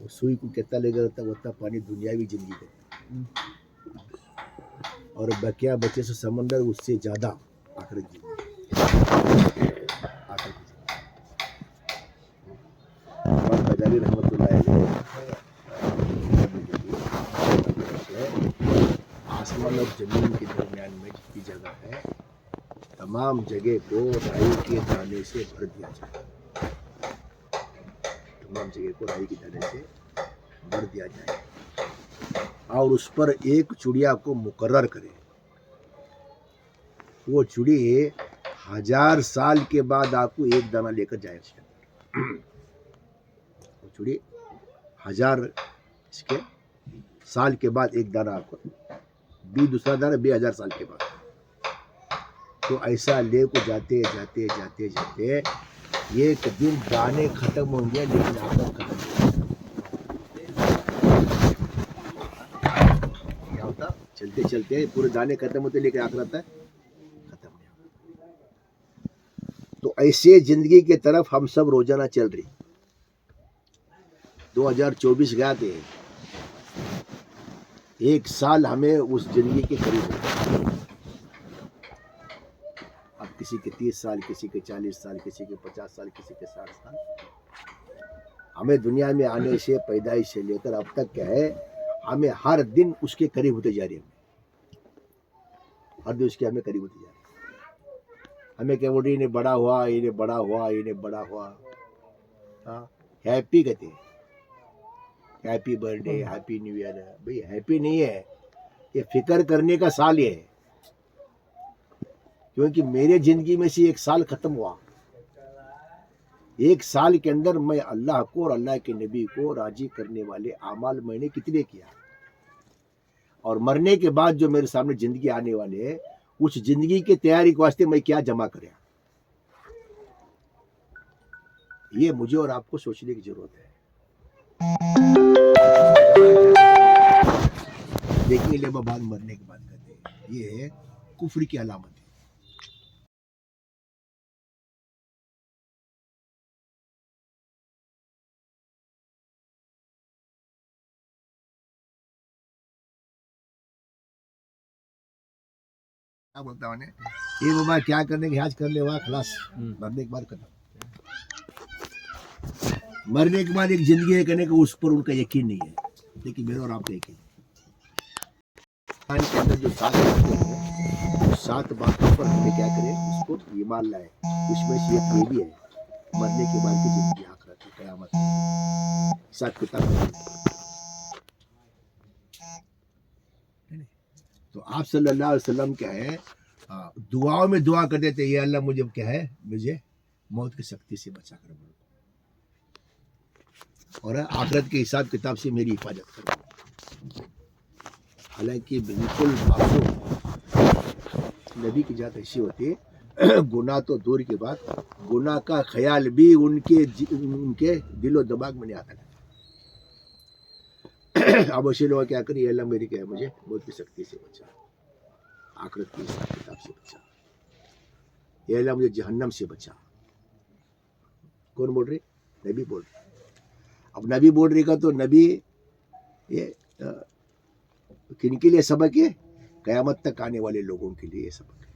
वो सुई को कितना लेगा रहता है उतना पानी दुनियावी जिंदगी देता है, और बकिया बचे से समंदर उससे ज़्यादा आखिरत जिंदगी। आखिरत इमाम गजाली रहमतुल्लाह अलैह आसमान और जमीन के दरमियान में जितनी जगह है तमाम जगह को राई के दाने से भर दिया जाए, तमाम जगह को राई के दाने से भर दिया जाए और उस पर एक चिड़िया को मुकर्रर करे। वो चिड़ी 1000 साल के बाद आपको एक दाना लेकर जाए उसके अंदर। वो चिड़ी 1000 इसके साल के बाद एक दाना आपको भी, दूसरा दाना 2000 साल के बाद। तो ऐसा ले को जाते जाते जाते जाते एक दिन दाने खत्म होंगे लेकिन आखिरत खत्म नहीं क्या होता, चलते चलते पूरे दाने खत्म होते लेकिन आखिरत खत्म नहीं होता। तो ऐसे जिंदगी की तरफ हम सब रोजाना चल रही। 2024 गया थे, एक साल हमें उस जिंदगी के करीब हो। अब किसी के 30 साल, किसी के 40 साल, किसी के 50 साल, किसी के 60 साल। हमें दुनिया में आने से पैदाइश से लेकर अब तक क्या है, हमें हर दिन उसके करीब होते जा रही है। हर दिन उसके हमें करीब होते जा रही है। हमें क्या बोल रही, इन्हें बड़ा हुआ, इन्हें बड़ा हुआ, इन्हें बड़ा हुआ। हाँ, हैप्पी कहते हैं, happy birthday, happy new year. भाई हैप्पी नहीं है, ये फिक्र करने का साल ये है, क्योंकि मेरे जिंदगी में से एक साल खत्म हुआ। एक साल के अंदर मैं अल्लाह को और अल्लाह के नबी को राजी करने वाले आमाल मैंने कितने किया, और मरने के बाद जो मेरे सामने जिंदगी आने वाले है उस जिंदगी की तैयारी के वास्ते मैं क्या जमा करें, ये मुझे और आपको सोचने की जरूरत है। देखने ले बाद मरने के बाद कहते हैं ये कुफ्र की अलामत है। क्या बोलता हूँ ये बाबा क्या करने के आज कर ले हुआ खलास, मरने के बाद करना। मरने के बाद एक जिंदगी है करने का, उस पर उनका यकीन नहीं है, लेकिन मेरा और आपका यकीन के अंदर जो 7 बातें हैं, 7 बातों पर हमें क्या करें, उसको ईमान लाए। उसमें से एक ये भी है, मरने के बाद की जिंदगी, आखिरत, कयामत, हिसाब किताब। तो आप सल्लल्लाहु अलैहि वसल्लम क्या है, दुआओं में दुआ कर देते, ये अल्लाह मुझे क्या है, मुझे मौत की सख्ती से बचा कर और आखिरत के हिसाब किताब से मेरी हिफाजत करो। हालांकि बिल्कुल मासूम नबी की जात ऐसी होती है, गुनाह तो दूर की बात, गुनाह का ख्याल भी उनके दिलो दिमाग में नहीं आता। अब ऐसे लोग क्या करें, अल्लाह मेरी क्या है, मुझे मौत की सख्ती से बचा, आखिरत के हिसाब किताब से बचा, ये अल्लाह मुझे जहन्नम से बचा। कौन बोल रही, नबी बोल रही। अब नबी बोल रही का तो नबी ये किन के लिए सबक है, कयामत तक आने वाले लोगों के लिए सबक है।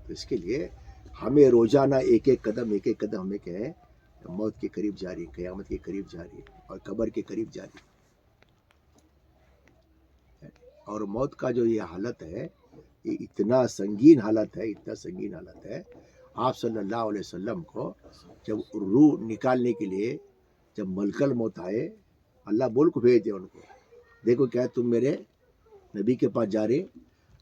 तो इसके लिए हमें रोजाना एक एक कदम हमें क्या है, मौत के करीब जा रही है, कयामत के करीब जा रही है, और कब्र के करीब जा रही है। और मौत का जो ये हालत है, ये इतना संगीन हालत है, इतना संगीन हालत है। आप सल्लल्लाहु अलैहि वसल्लम को जब रूह निकालने के लिए जब मलकल मौत आए, अल्लाह बोल को भेज दिया उनको, देखो क्या तुम मेरे नबी के पास जा रहे,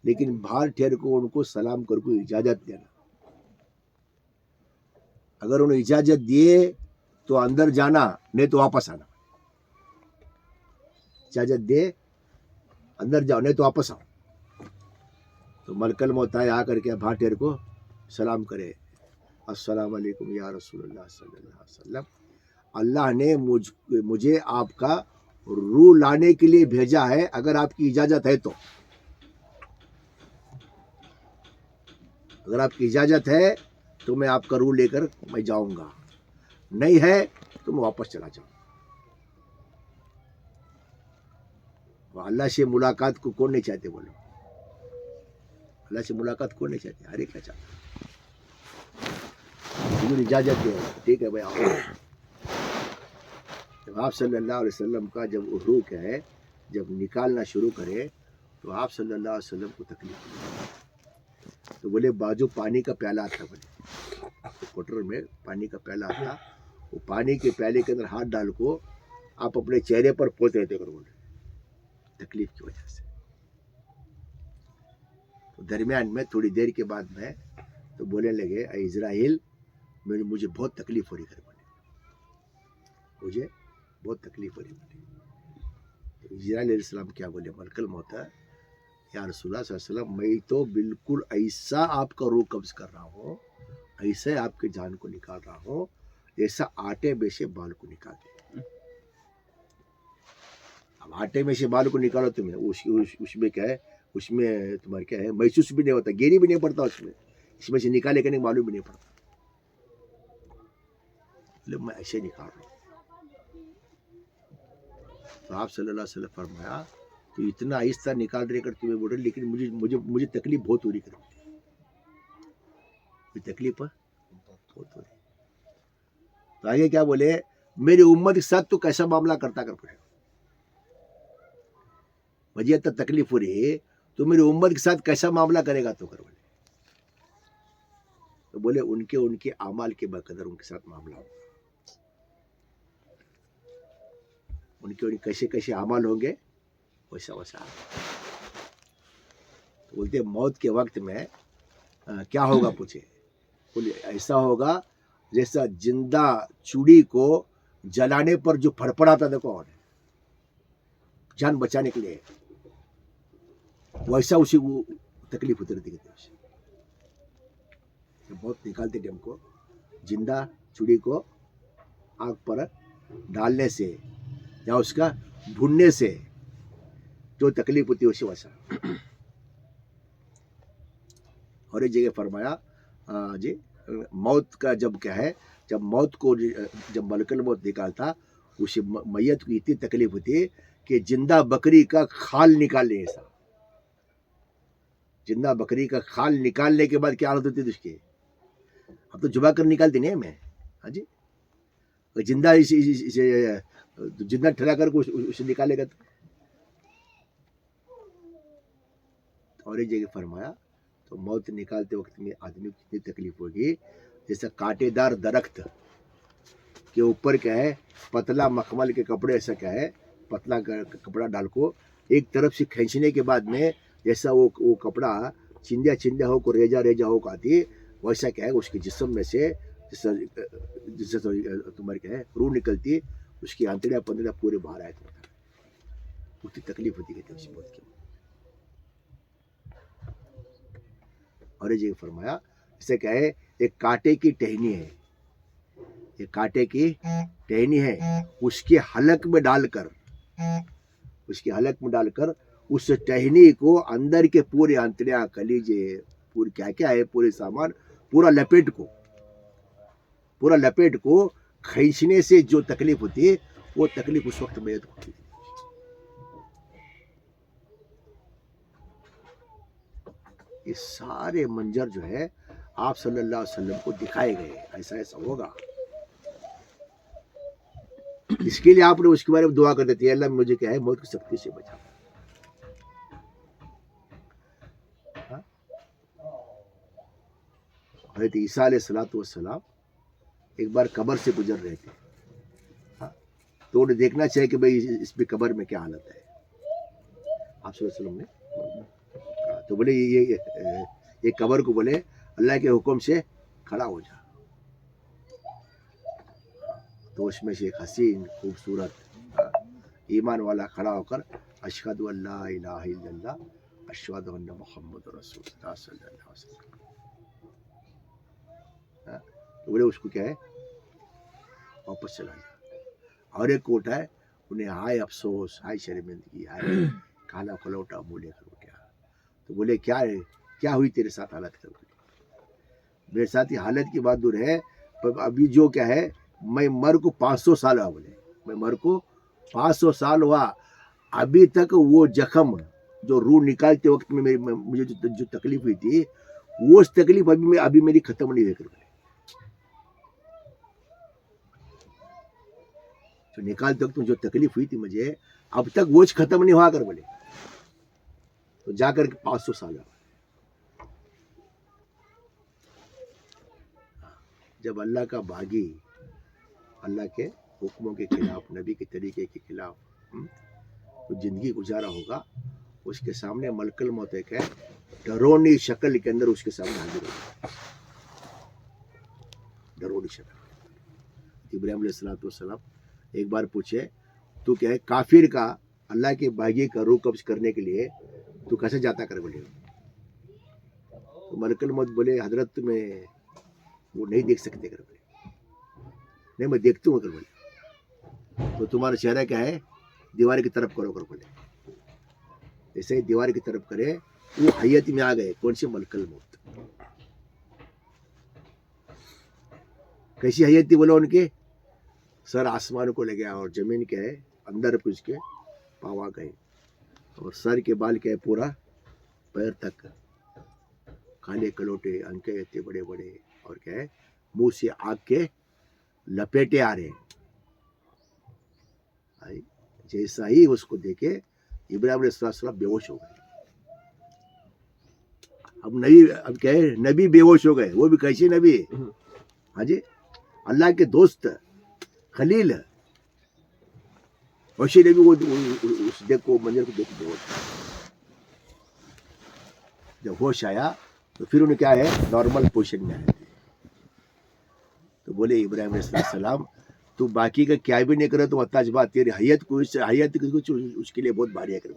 लेकिन बाहर ठहर को उनको सलाम कर को इजाजत देना। अगर उन्हें इजाजत दिए तो अंदर जाना, नहीं तो वापस आना। इजाजत दे अंदर जाओ, नहीं तो वापस आओ। तो मलकल मौत आए, आकर के बाहर ठहर को सलाम करे, अस्सलाम वालेकुम या रसूलुल्लाह सल्लल्लाहु अलैहि वसल्लम, अल्लाह ने मुझे आपका रूह लाने के लिए भेजा है, अगर आपकी इजाजत है तो। अगर आपकी इजाजत है तो मैं आपका रूह लेकर मैं जाऊंगा, نہیں ہے تو میں واپس چلا جاؤں. اللہ سے ملاقات کو کون نہیں چاہتے بولو؟ اللہ سے ملاقات کون نہیں چاہتے؟ ہر ایک کا چاہتا. حضور اجازت دے ٹھیک ہے بھائی آؤ. جب آپ صلی اللہ علیہ وسلم کا جب روح کیا ہے جب نکالنا شروع کرے تو آپ صلی اللہ علیہ وسلم کو تکلیف ہوئی. تو بولے بازو پانی کا پیالہ آتا، بولے کوٹر میں پانی کا پیالہ آتا، وہ پانی کے پیالے کے اندر ہاتھ ڈال کو آپ اپنے چہرے پر پوچھ رہتے کرو بولے تکلیف کی وجہ سے. تو درمیان میں تھوڑی دیر کے بعد میں تو بولنے لگے اے اسرائیل مجھے بہت تکلیف ہو رہی ہے، مجھے بہت تکلیف ہو رہی ہے. تو اسرائیل علیہ السلام کیا بولے ملک الموت یا رسول اللہ صلی اللہ علیہ وسلم میں تو بالکل ایسا آپ کا روح قبض کر رہا ہوں، ایسا آپ کے جان کو نکال رہا ہوں ایسا آٹے میں سے بال کو نکالتے. اب آٹے میں سے بال کو نکالو تمہیں اس میں کیا ہے، اس میں تمہارا کیا ہے محسوس بھی نہیں ہوتا، گیری بھی نہیں پڑتا اس میں سے نکالے کرنے معلوم بھی نہیں پڑتا. میں ایسے نکال رہا ہوں. تو آپ صلی اللہ علیہ وسلم فرمایا تو اتنا آہستہ نکال رہے کر تمہیں بول رہے لیکن مجھے تکلیف بہت ہو رہی کر تکلیف بہت ہو رہی. تو آگے کیا بولے میری امت کے ساتھ تو کیسا معاملہ کرتا کر پڑے، مجھے تو تکلیف ہو رہی ہے تو میری امت کے ساتھ کیسا معاملہ کرے گا تو کر بولے. تو بولے ان کے اعمال کے بقدر ان کے ساتھ معاملہ ہوگا، ان کے کیسے کیسے اعمال ہوں گے ویسا ویسا. تو بولتے موت کے وقت میں کیا ہوگا پوچھے، بولے ایسا ہوگا جیسا زندہ چوڑی کو جلانے پر جو پھڑپڑاتا دیکھو جان بچانے کے لیے ویسا اسی کو تکلیف ہوتی رہتی ہے. بہت نکالتے ٹائم کو زندہ چوڑی کو آگ پر ڈالنے سے یا اس کا بھوننے سے جو تکلیف ہوتی ہے اسی ویسا. اور ایک جگہ فرمایا جی موت کا جب کیا ہے جب موت کو جب ملک الموت نکالتا اس میت کو اتنی تکلیف ہوتی ہے کہ زندہ بکری کا کھال نکالنے ایسا. زندہ بکری کا کھال نکالنے کے بعد کیا حالت ہوتی ہے اس کی، اب تو جبا کر نکالتے نہیں میں ہاں جی زندہ زندہ ٹھہرا کر کو اسے نکالے گا. اور ایک جگہ فرمایا تو موت نکالتے وقت میں آدمی کو کتنی تکلیف ہوگی جیسا کانٹے دار درخت کے اوپر کیا ہے پتلا مخمل کے کپڑے ایسا کیا ہے پتلا کپڑا ڈال کو ایک طرف سے کھینچنے کے بعد میں جیسا وہ کپڑا چندیا ہو کو ریجا ہو کو آتی ویسا کیا ہے اس کے جسم میں سے جس تمہاری کیا ہے روح نکلتی اس کی آنتڑیاں پندڑیاں پورے باہر آئے تو اتنی تکلیف ہوتی کہتے اسی موت کی. اور یہ فرمایا اسے کیا ہے ایک کانٹے کی ٹہنی ہے، ایک کانٹے کی ٹہنی ہے اس کے حلق میں ڈال کر اس ٹہنی کو اندر کے پورے آنتڑیاں کلیجے پورے کیا کیا ہے پورے سامان پورا لپیٹ کو کھینچنے سے جو تکلیف ہوتی ہے وہ تکلیف اس وقت میں ہوتی ہے. یہ سارے منظر جو ہے آپ صلی اللہ علیہ وسلم کو دکھائے گئے ایسا ایسا ہوگا. اس کے لیے آپ نے اس کے بارے میں دعا کر دیتی ہے اللہ مجھے کیا ہے موت کی سختی سے بچا. حضرت عیسیٰ علیہ السلام ایک بار قبر سے گزر رہے تھے تو انہیں دیکھنا چاہیے کہ بھئی اس میں قبر میں کیا حالت ہے. آپ صلی اللہ علیہ وسلم نے تو بولے یہ قبر کو بولے اللہ کے حکم سے کھڑا ہو جا. تو اس میں سے ایک حسین خوبصورت ایمان والا کھڑا ہو کر اشہد ان لا الہ الا اللہ اشہد ان محمد رسول اللہ صلی اللہ علیہ وسلم. تو بولے اس کو کیا ہے واپس چلا جا. اور ایک کوٹ ہے انہیں ہائے افسوس ہائے شرمندگی ہائے کالا کلوٹا منہ لے کر اٹھا. تو بولے کیا ہوئی تیرے ساتھ حالت کر میرے ساتھ یہ حالت کی بات دور ہے ابھی جو کیا ہے मैं मर को 500 साल हुआ, बोले मैं मर को 500 साल हुआ, अभी तक वो जख्म जो रूह निकालते वक्त में मुझे जो तकलीफ हुई थी, वो तकलीफ अभी मेरी खत्म नहीं हुई कर बोले। तो निकालते वक्त में जो तकलीफ हुई थी मुझे, अब तक वो खत्म नहीं हुआ कर बोले। तो जाकर 500 साल हुआ। जब अल्लाह का बागी अल्लाह के हुक्मों के खिलाफ, नबी के तरीके के खिलाफ तो जिंदगी गुजारा होगा, उसके सामने मलकल मौत एक है, डरोनी शक्ल के अंदर उसके सामने हाजिर होगा, डरोनी शक्ल। इब्राहिम अलैहिस्सलाम एक बार पूछे, तू क्या है काफिर का अल्लाह के बागी का रूह कब्ज करने के लिए तू कैसे जाता कर बोले। तो मलकल मौत बोले, हजरत तुम्हें वो नहीं देख सकते कर बोले। नहीं मैं देखता हूँ कर बोले। तो तुम्हारा चेहरा क्या है, दीवार की तरफ करो कर बोले। ऐसे ही दीवार की तरफ करे, वो हयत में आ गए। कौन सी? मलकल मौत। कैसी हयत थी बोलो उनके? सर आसमान को ले गया और जमीन क्या है अंदर कुछ के पावा गए, और सर के बाल क्या है पूरा पैर तक काले कलोटे, अंके इतने बड़े बड़े, और क्या है मुंह से आग के लपेटे आ रहे। जैसा ही उसको देखे इब्राहिम अलैहिस्सलाम बेहोश हो गए। अब क्या है नबी बेहोश हो गए, वो भी कैसे नबी? हाँ जी, अल्लाह के दोस्त खलील, वैसे नबी वो उस देखो मंजर को देख बेहोश। जब होश आया तो फिर उन्हें क्या है नॉर्मल पोजिशन में आए। तो बोले इब्राहिम अलैहिस्सलाम, तू बाकी का क्या भी नहीं करे तो अताज बात, तेरी हयत कुछ उसके लिए बहुत भारी है कर।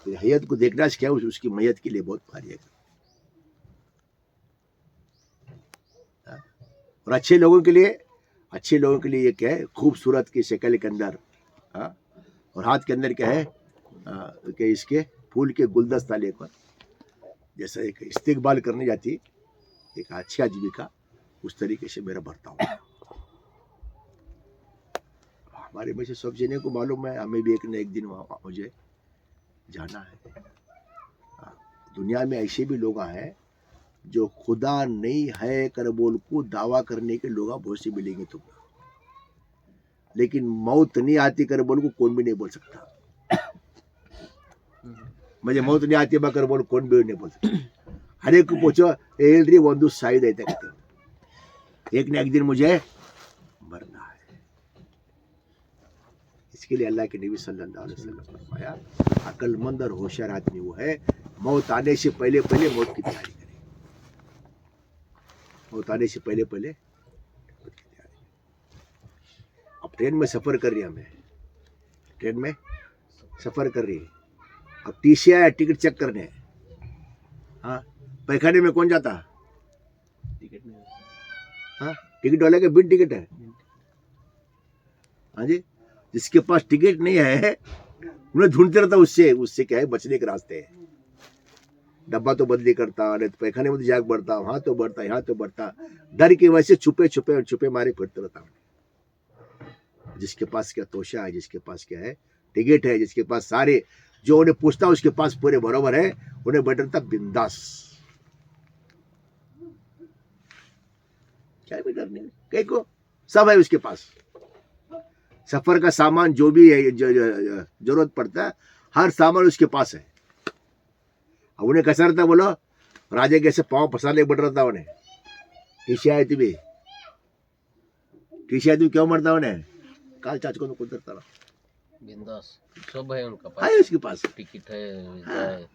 तेरी हयत को देखना क्या उसकी मैयत के लिए बहुत भारी है। और अच्छे लोगों के लिए ये क्या है खूबसूरत की शक्ल के अंदर, और हाथ के अंदर क्या है कि इसके फूल के गुलदस्ता लेकर, जैसा एक इस्तिकबाल करने जाती एक अच्छी आजीविका, उस तरीके से मेरा बर्ताव। हमारे में से सब जने को मालूम है, हमें भी एक न एक दिन वहाँ मुझे जाना है। दुनिया में ऐसे भी लोग हैं जो खुदा नहीं है कर बोल को दावा करने के लोग बहुत से मिलेंगे तुमको, लेकिन मौत नहीं आती कर बोल को कौन भी नहीं बोल सकता। मुझे मौत नहीं आती कर बोल कौन भी नहीं बोल सकता। हर एक को पूछो एल्री ಒಂದು साइड है तक, एक न एक दिन मुझे मरना है। इसके लिए अल्लाह के नबी सल्लल्लाहु अलैहि वसल्लम फरमाया, अक्लमंद और होशियार आदमी वो है मौत आने से पहले पहले मौत की तैयारी करे। मौत आने से पहले पहले मौत की तैयारी। अब ट्रेन में सफर कर रही है, हमें ट्रेन में सफर कर रही है, अब टीसी आया टिकट चेक करने। हाँ, पैखाने में कौन जाता? टिकट नहीं। हाँ, टिकट वाले के बिन टिकट है। हाँ जी, जिसके पास टिकट नहीं है उन्हें ढूंढते रहता, उससे क्या है बचने के रास्ते हैं। डब्बा तो बदली करता, नहीं तो पैखाने में तो जाग बढ़ता, वहां तो बढ़ता, यहाँ तो बढ़ता, डर की वजह से छुपे मारे फिरते रहता। जिसके पास क्या तोशा है, जिसके पास क्या है टिकट है, जिसके पास सारे जो उन्हें पूछता उसके पास पूरे बराबर है, उन्हें बैठता बिंदास, क्या भी डर नहीं, कहीं को सब है उसके पास। सफर का सामान जो भी है जरूरत पड़ता है, हर सामान उसके पास है। अब उन्हें कैसा रहता बोलो, राजा कैसे पाँव फंसाने बढ़ रहा था उन्हें। टीशिया तू क्यों मरता उन्हें? काल चाच को कुदरता रहा बिंदास, सब है उनका पास, है उसके पास टिकट है, हाँ।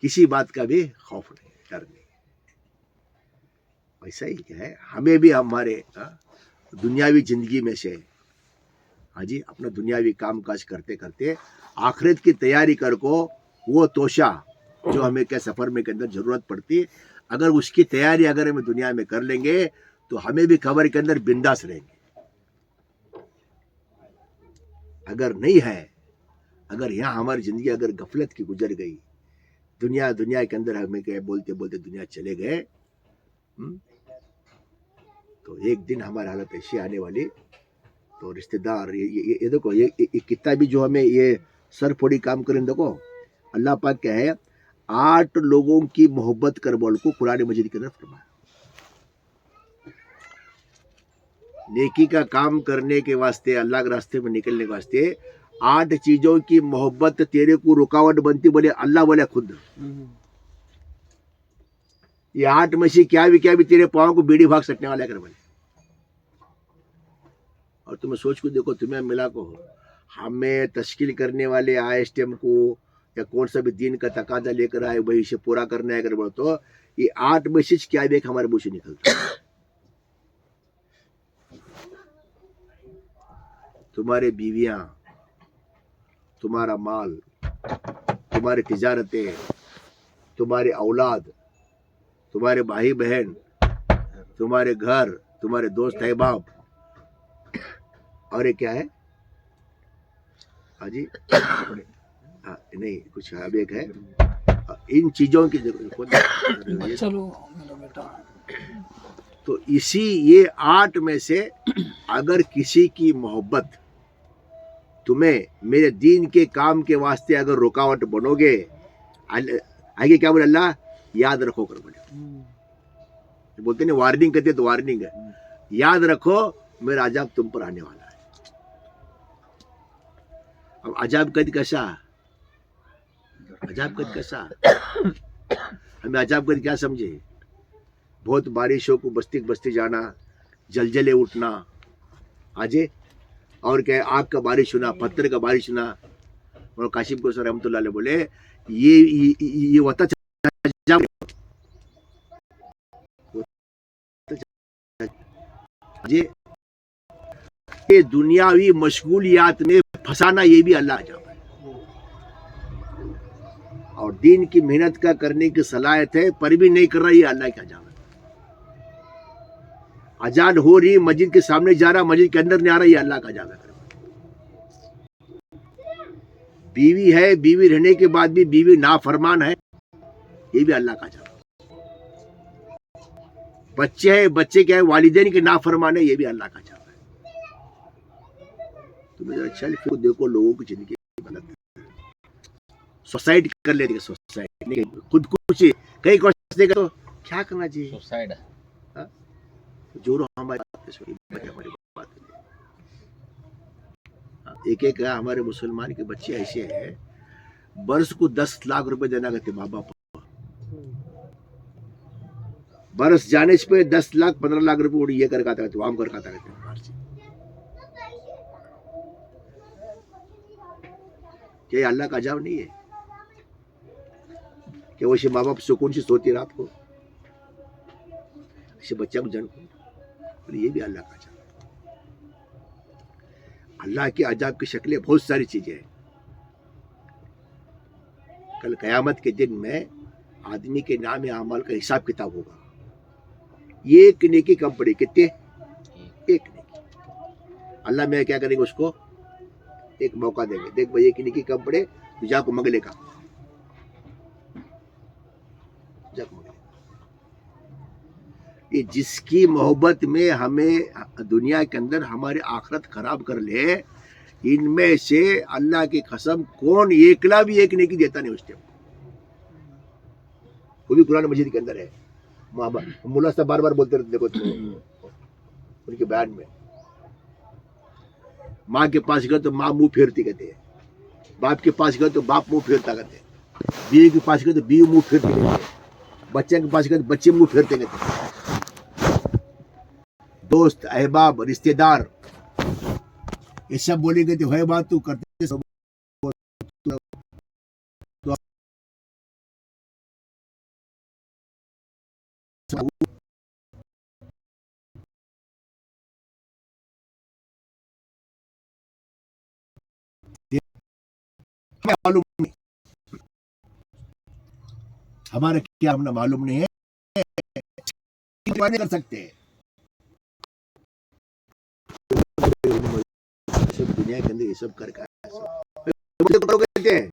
किसी बात का भी खौफ नहीं, डर नहीं। वैसा ही क्या है हमें भी हमारे दुनियावी जिंदगी में से, हाँ जी, अपना दुनियावी काम काज करते करते आखिरत की तैयारी कर को, वो तोशा जो हमें क्या सफर में के अंदर जरूरत पड़ती, अगर उसकी तैयारी अगर हम दुनिया में कर लेंगे तो हमें भी कब्र के अंदर बिंदास रहेंगे। अगर नहीं है, अगर यहाँ हमारी जिंदगी अगर गफलत की गुजर गई, दुनिया के अंदर हमें क्या बोलते बोलते दुनिया चले गए, تو ایک دن ہماری حالت ایسی آنے والی تو رشتے دار یہ دیکھو یہ کتنا بھی جو ہمیں یہ سر پھوڑی کام کریں دیکھو اللہ پاک کیا ہے 8 لوگوں کی محبت کر بول کو قرآن مجید کے اندر فرمایا نیکی کا کام کرنے کے واسطے اللہ کے راستے میں نکلنے کے واسطے 8 چیزوں کی محبت تیرے کو رکاوٹ بنتی بولے اللہ بولے خود یہ 8 میں سے کیا بھی تیرے پاؤں کو بیڑی بھاگ سکنے والا کر بولے اور تمہیں سوچ کو دیکھو تمہیں ملا کو ہمیں تشکیل کرنے والے ISTM کو یا کون سا بھی دین کا تقاضا لے کر آئے وہی سے پورا کرنا ہے اگر بولے تو یہ 8 میسج کیا بھی ہمارے منہ سے نکلتا ہے تمہارے بیویاں تمہارا مال تمہاری تجارتیں تمہارے اولاد تمہارے بھائی بہن تمہارے گھر تمہارے دوست احباب اور یہ کیا ہے ہاں جی نہیں کچھ اب ایک ہے ان چیزوں کی تو اسی یہ 8 میں سے اگر کسی کی محبت تمہیں میرے دین کے کام کے واسطے اگر رکاوٹ بنو گے آگے کیا بولے اللہ یاد رکھو کر بولے بولتے ہیں وارننگ کرتے تو وارننگ ہے یاد رکھو میرا عذاب تم پر آنے والا ہے اب عذاب قید کیسا ہمیں عذاب قید کیا سمجھے بہت بارشوں کو بستی جانا جلجلے اٹھنا آجے اور کیا آگ کا بارش ہونا پتھر کا بارش ہونا اور کاشم کو سر رحمۃ اللہ علیہ بولے یہ ہوتا یہ دنیاوی مشغولیات میں پھنسانا یہ بھی اللہ عذاب ہے اور دین کی محنت کا کرنے کی صلاحیت ہے پر بھی نہیں کر رہا یہ اللہ کا عذاب ہے اذان ہو رہی مسجد کے سامنے جا رہا مسجد کے اندر نہیں آ رہا یہ اللہ کا عذاب ہے بیوی ہے بیوی رہنے کے بعد بھی بیوی نافرمان ہے یہ بھی اللہ کا عذاب ہے بچے ہیں بچے کیا ہے والدین کے نافرمان ہے یہ بھی اللہ کا عذاب ہے تمہیں چل پھر دیکھو لوگوں کی زندگی غلط ہے سوسائڈ کر لیتے ہیں سوسائڈ خود کچھ کئی کوشش تو کیا کرنا چاہیے سوسائڈ جو ہماری بات ایک ہمارے مسلمان کے بچے ایسے ہیں برس کو 10 لاکھ روپے دینا کرتے ماں باپ برس جانے پہ 10 لاکھ 15 لاکھ روپے یہ کر کھاتا رہتے وام کر کھاتا رہتے کیا یہ اللہ کا عذاب نہیں ہے کہ وہ ماں باپ سکون سے سوتی رات کو اسے بچہ کو جن کو یہ بھی اللہ کا عذاب اللہ کے عذاب کی شکلیں بہت ساری چیزیں ہیں کل قیامت کے دن میں آدمی کے نام اعمال کا حساب کتاب ہوگا ایک نیکی کم پڑے کتنے ایک نیکی اللہ میں کیا کریں گے اس کو ایک موقع دیں گے دیکھ بھائی ایک نیکی کم پڑے تو جا کو منگلے کا یہ جس کی محبت میں ہمیں دنیا کے اندر ہماری آخرت خراب کر لے ان میں سے اللہ کی قسم کون ایکلا بھی ایک نیکی دیتا نہیں اس ٹائم وہ بھی قرآن مجید کے اندر ہے مولا صاحب بار بار بولتے رہتے دیکھو ان کے بیان میں ماں کے پاس گئے تو ماں منہ پھیرتی کہتے ہیں باپ کے پاس گئے تو باپ منہ پھیرتا کہتے ہیں بیوی کے پاس گئے تو بیوی منہ پھیرتی کہتے ہیں بچے کے پاس گئے تو بچے منہ پھیرتے کہتے ہیں دوست احباب رشتے دار یہ سب بولے گئے تو ہے بات تو کرتے سب معلوم نہیں ہمارا کیا ہم معلوم نہیں ہے کر سکتے ہیں دنیا کے اندر یہ سب کر کہتے ہیں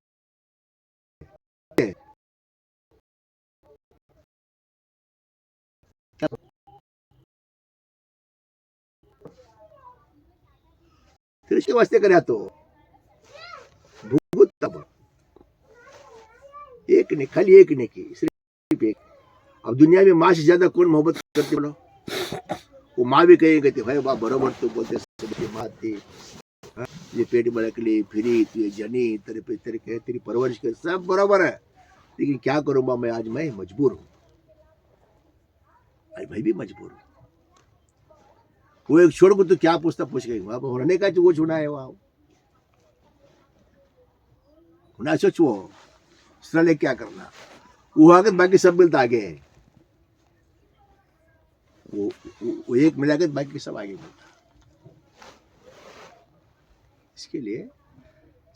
फिर उसके वास्ते करे तो भूत तब एक ने खाली एक ने की सिर्फ एक। अब दुनिया में माँ से ज्यादा कौन मोहब्बत करते बोलो? वो माँ भी कहेगी कहते भाई बाप बरोबर तो बोलते सबकी माँ थी, हाँ, ये पेट में रखली फिरी तू जनी तेरे पे तेरी परवरिश कर सब बराबर है, लेकिन क्या करूँ मैं आज मैं मजबूर हूँ, आज भाई भी मजबूर हूँ। वो एक छोड़ को तो क्या पूछता पूछ गई वहां होने का वो छोड़ा है वहां होना सोच वो सरल क्या करना वो आगे बाकी सब मिलता आगे है वो एक मिला के बाकी सब आगे मिलता। इसके लिए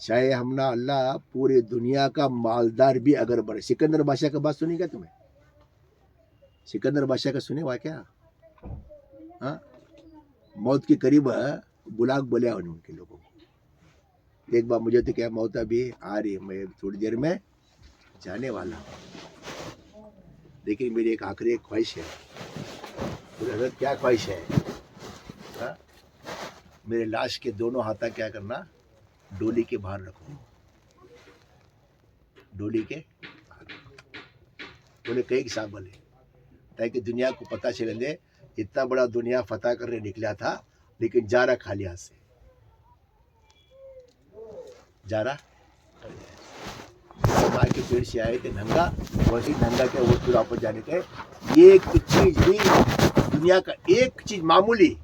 चाहे हम ना अल्लाह पूरी दुनिया का मालदार भी अगर बने। सिकंदर बादशाह का बात सुनी क्या तुम्हें? सिकंदर बादशाह का सुने वाकया? हाँ, मौत के करीब बुलाक बोले उनके लोगों को एक बार मुझे तो क्या मौत अभी आ रही है, मैं थोड़ी देर में जाने वाला हूँ, लेकिन मेरी एक आखिरी ख्वाहिश है। हजरत क्या ख्वाहिश है? हाँ? मेरे लाश के दोनों हाथा क्या करना डोली के बाहर रखो, डोली के बोले कई साहब बोले ताकि दुनिया को पता चले दे इतना बड़ा दुनिया फतह करने निकला था, लेकिन जा रहा खाली हाथ से, जा रहा माँ के पेड़ से आए थे नंगा, वैसे नंगा के वो फिर वापस जाने के एक चीज भी दुनिया का एक चीज मामूली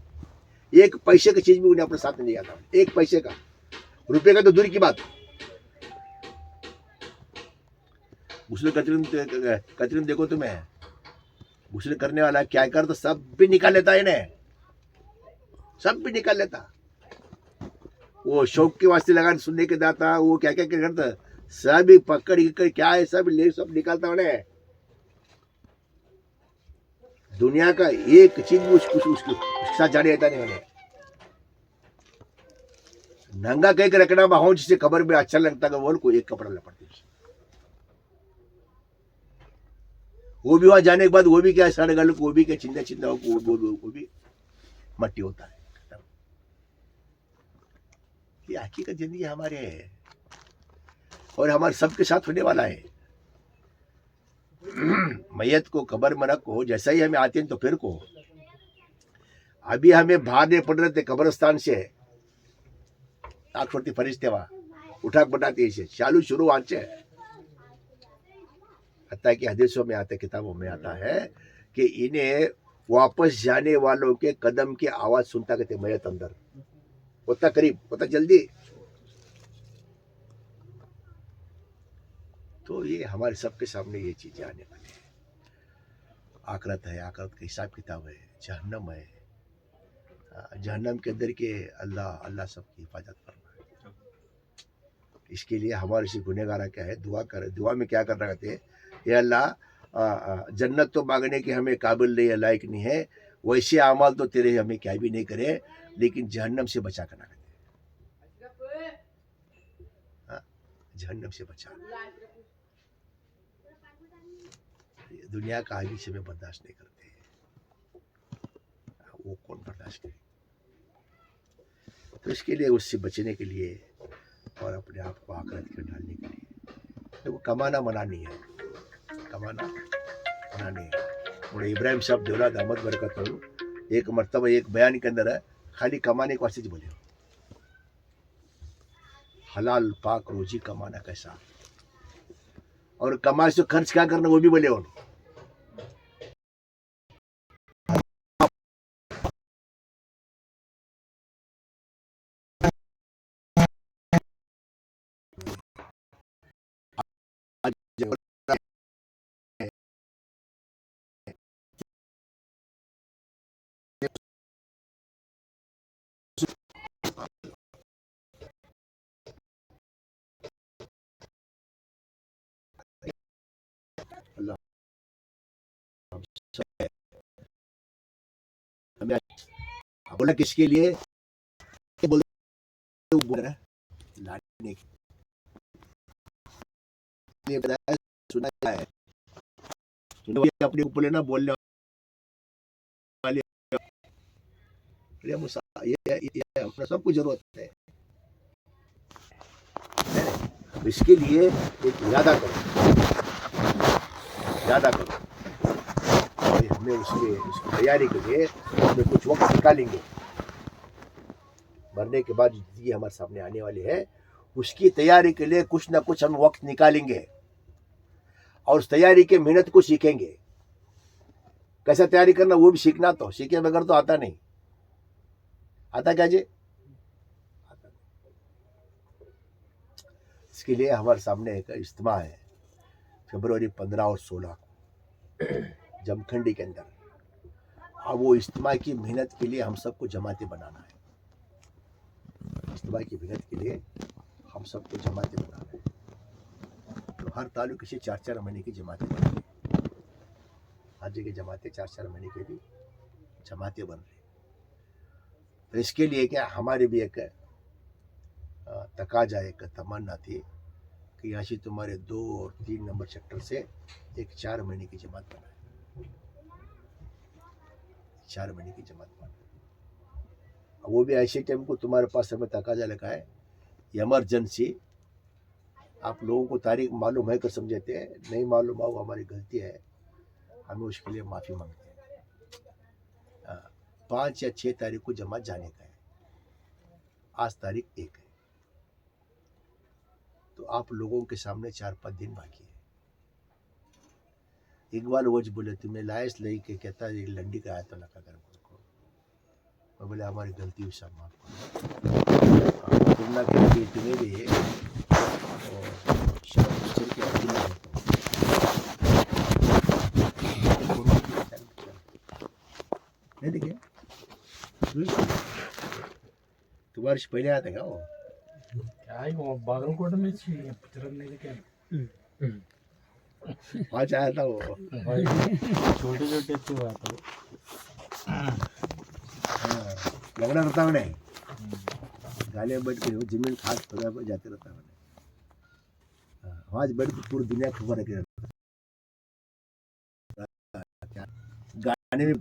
एक पैसे का चीज भी उन्हें अपने साथ नहीं आता, एक पैसे का, रुपए का तो दूर की बात। गुस्ल कतरीन देखो तुम्हें, गुस्ल करने वाला क्या कर तो सब भी निकाल लेता है इन्हें, सब भी निकाल लेता। वो शौक के वास्ते लगा सुनने के दाता वो क्या क्या करता सब पकड़ क्या है सब ले सब निकालता उन्हें। दुनिया का एक चीज भी उसके साथ जाने देता नहीं उन्हें। नंगा कह के रखना हो जिससे कब्र में अच्छा लगता है वो कोई एक कपड़ा लपड़ते, वो भी वहां जाने के बाद वो भी क्या सड़ गल वो भी क्या चिंता चिंता वो भी मट्टी होता है। ये हकीकत जिंदगी हमारे है और हमारे सबके साथ होने वाला है। मैयत को कब्र में रखो, जैसा ही हमें आते हैं तो फिर को अभी हमें बाहर नहीं पड़ रहे थे कब्रस्तान से आँख छोड़ती फरिश्ते वहां उठा बताते चालू शुरू आज से हत्या कि हदीसों में आता किताबों में आता है कि इन्हें वापस जाने वालों के कदम की आवाज सुनता कहते मैयत अंदर होता करीब होता जल्दी। तो ये हमारे सबके सामने ये चीजें आने वाली है। आखरत है, आखरत का हिसाब किताब है, जहन्नम है, जहन्नम के अंदर के अल्लाह सबकी हिफाजत करना है। इसके लिए हमारे से गुनहगार क्या है दुआ करे, दुआ में क्या करना कहते हैं ये अल्लाह जन्नत तो मांगने के हमें काबिल नहीं है लायक नहीं है, वैसे अमाल तो तेरे हमें क्या भी नहीं करे, लेकिन जहन्नम से बचा करना कहते हैं, जहन्नम से बचा। दुनिया का आगे से में बर्दाश्त नहीं करते, वो कौन बर्दाश्त करे? तो इसके लिए उससे बचने के लिए और अपने आप को आखिरत में डालने के लिए तो वो कमाना मना नहीं है, कमाना मना नहीं है। और इब्राहिम साहब दौलत अहमद बरकत हो एक मरतबा एक बयान के अंदर है खाली कमाने के वास्ते बोले हलाल पाक रोजी कमाना कैसा और कमाई से खर्च क्या करना वो भी बोले उन्होंने। बोला किसके लिए बोल रहा लाने के लिए बताया सुना है अपने ऊपर लेना बोलने वाले ये अपना सबको जरूरत है। इसके लिए एक इरादा करो, इरादा करो। और हमें उसकी तैयारी के लिए हमें कुछ वक्त निकालेंगे। मरने के बाद जिंदगी हमारे सामने आने वाली है, उसकी तैयारी के लिए कुछ ना कुछ हम वक्त निकालेंगे और उस तैयारी के मेहनत को सीखेंगे। कैसे तैयारी करना वो भी सीखना, तो सीखे बगैर तो आता नहीं। आता क्या जी? आता नहीं। इसके लिए हमारे सामने एक इज्तिमा है फरवरी 15 और 16 को जमखंडी के अंदर। अब वो इज्तिमा की मेहनत के लिए हम सबको जमातें बनाना है। इज्तिमा की मेहनत के लिए हम सबको जमातें बनाना है। तो हर तालुके से 4-4 महीने की जमातें बन रही, हर जगह जमातें 4-4 महीने की भी जमातें बन रही। तो इसके लिए क्या हमारी भी एक तकाजा, एक तमन्ना थी कि यहाँ से तुम्हारे 2 और 3 नंबर सेक्टर से एक 4 महीने की जमात बनाए, 4 महीने की जमात बनाए। वो भी ऐसे टाइम को तुम्हारे पास हमें तकाजा लगा है, इमरजेंसी। आप लोगों को तारीख मालूम है कर समझते हैं, नहीं मालूम है वो हमारी गलती है, हमें उसके लिए माफ़ी मांगते हैं। 5 या 6 तारीख को जमात जाने का है, आज तारीख 1 है, तो आप लोगों के सामने 4-5 दिन बाकी है। इकबाल वज बोले तुम्हें लायस लई के कहता है लंडी का आया तो लगा कर मैं बोले हमारी गलती हुई, सब माफ करो। तुमना के तुम्हें भी शर्म के अधीन है। नहीं देखिए तुम्हारे से पहले आया था क्या वो? वो बागलकोट में चरने के क्या आज आया था वो। छोटे छोटे थे बात हो। लगना रहता है नहीं, गालियाँ बैठ के जमीन खाद खुदा पर जाते रहता है। आज बैठ के पूरी दुनिया खबर है। गाने में